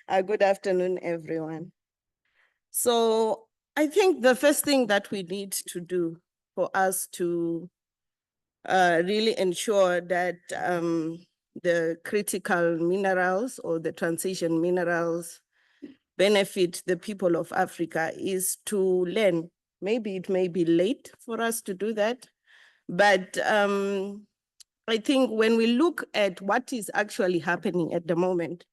Good afternoon, everyone. So I think the first thing that we need to do for us to really ensure that the critical minerals or the transition minerals benefit the people of Africa is to learn. Maybe it may be late for us to do that, but I think when we look at what is actually happening at the moment,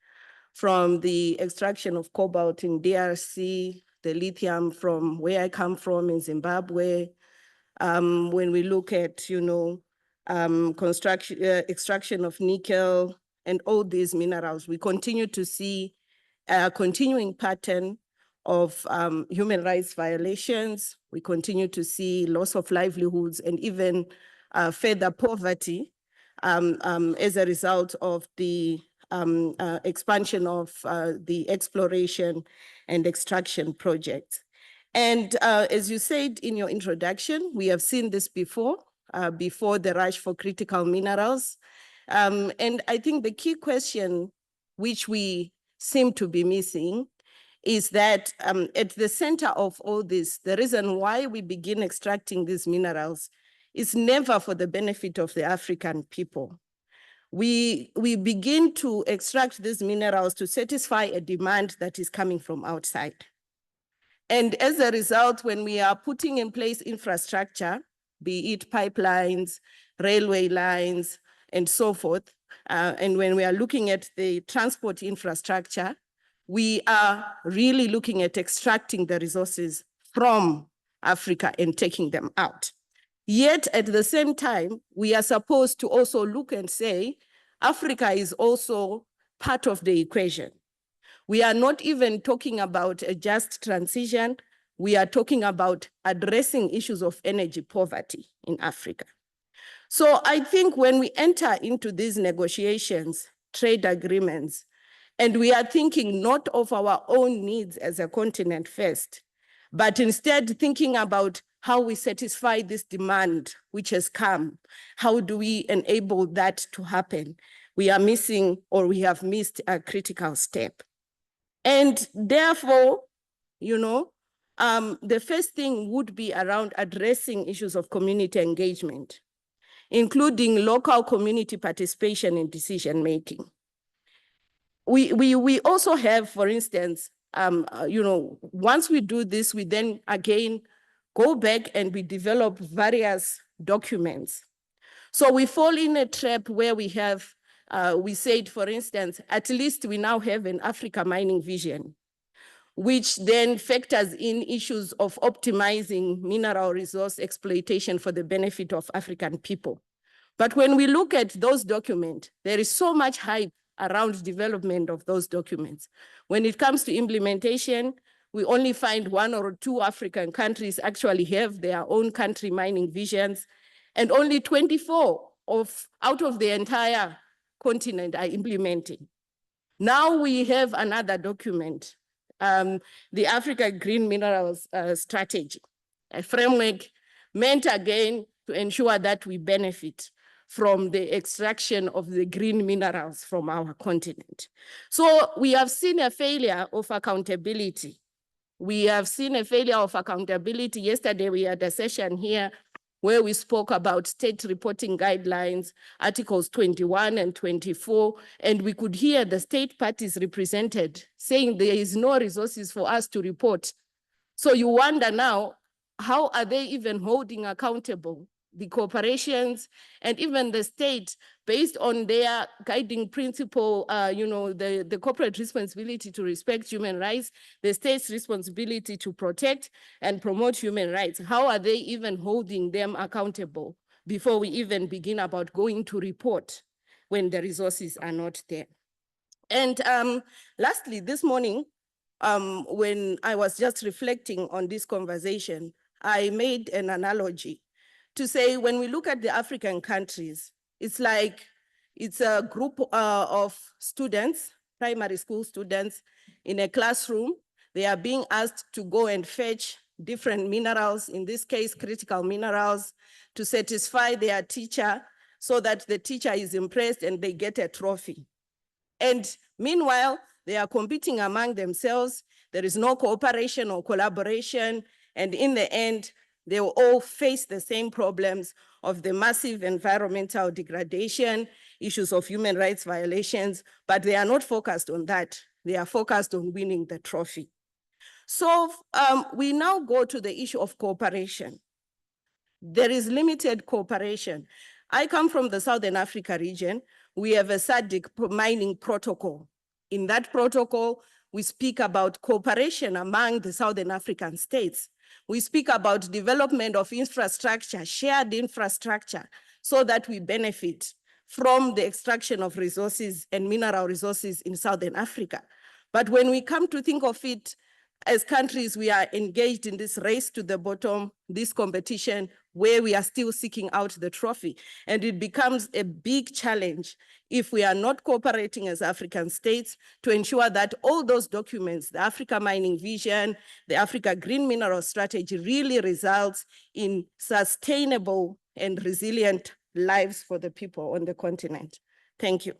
from the extraction of cobalt in DRC, the lithium from where I come from in Zimbabwe, when we look at, extraction of nickel and all these minerals, we continue to see a continuing pattern of human rights violations. We continue to see loss of livelihoods and even further poverty as a result of the expansion of the exploration and extraction projects. And as you said in your introduction, we have seen this before the rush for critical minerals. And I think the key question which we seem to be missing is that at the center of all this, the reason why we begin extracting these minerals is never for the benefit of the African people. We begin to extract these minerals to satisfy a demand that is coming from outside. And as a result, when we are putting in place infrastructure, be it pipelines, railway lines, and so forth, and when we are looking at the transport infrastructure, we are really looking at extracting the resources from Africa and taking them out. Yet at the same time, we are supposed to also look and say, Africa is also part of the equation. We are not even talking about a just transition. We are talking about addressing issues of energy poverty in Africa. So I think when we enter into these negotiations, trade agreements, and we are thinking not of our own needs as a continent first, but instead thinking about how we satisfy this demand which has come, how do we enable that to happen? We are missing, or we have missed, a critical step. And therefore, the first thing would be around addressing issues of community engagement, including local community participation in decision-making. We also have, for instance, once we do this, we then again go back and we develop various documents. So we fall in a trap where we have, we said, for instance, at least we now have an Africa mining vision, which then factors in issues of optimizing mineral resource exploitation for the benefit of African people. But when we look at those documents, there is so much hype around development of those documents. When it comes to implementation, we only find 1 or 2 African countries actually have their own country mining visions, and only 24 out of the entire continent are implementing. Now we have another document, the Africa Green Minerals Strategy, a framework meant again to ensure that we benefit from the extraction of the green minerals from our continent. So we have seen a failure of accountability. We have seen a failure of accountability. Yesterday, we had a session here where we spoke about state reporting guidelines, Articles 21 and 24, and we could hear the state parties represented saying there is no resources for us to report. So you wonder now, how are they even holding accountable the corporations and even the state based on their guiding principle, the corporate responsibility to respect human rights, the state's responsibility to protect and promote human rights? How are they even holding them accountable before we even begin about going to report when the resources are not there? And lastly, this morning, when I was just reflecting on this conversation, I made an analogy to say, when we look at the African countries, it's like it's a group of students, primary school students, in a classroom. They are being asked to go and fetch different minerals, in this case, critical minerals, to satisfy their teacher so that the teacher is impressed and they get a trophy. And meanwhile, They are competing among themselves. There is no cooperation or collaboration. And in the end, they will all face the same problems of the massive environmental degradation, issues of human rights violations, but they are not focused on that. They are focused on winning the trophy. So we now go to the issue of cooperation. There is limited cooperation. I come from the Southern Africa region. We have a SADC mining protocol. In that protocol, we speak about cooperation among the Southern African states. We speak about development of infrastructure, shared infrastructure, so that we benefit from the extraction of resources and mineral resources in Southern Africa. But when we come to think of it, as countries, we are engaged in this race to the bottom, this competition where we are still seeking out the trophy. And it becomes a big challenge if we are not cooperating as African states to ensure that all those documents, the Africa Mining Vision, the Africa Green Mineral Strategy, really results in sustainable and resilient lives for the people on the continent. Thank you.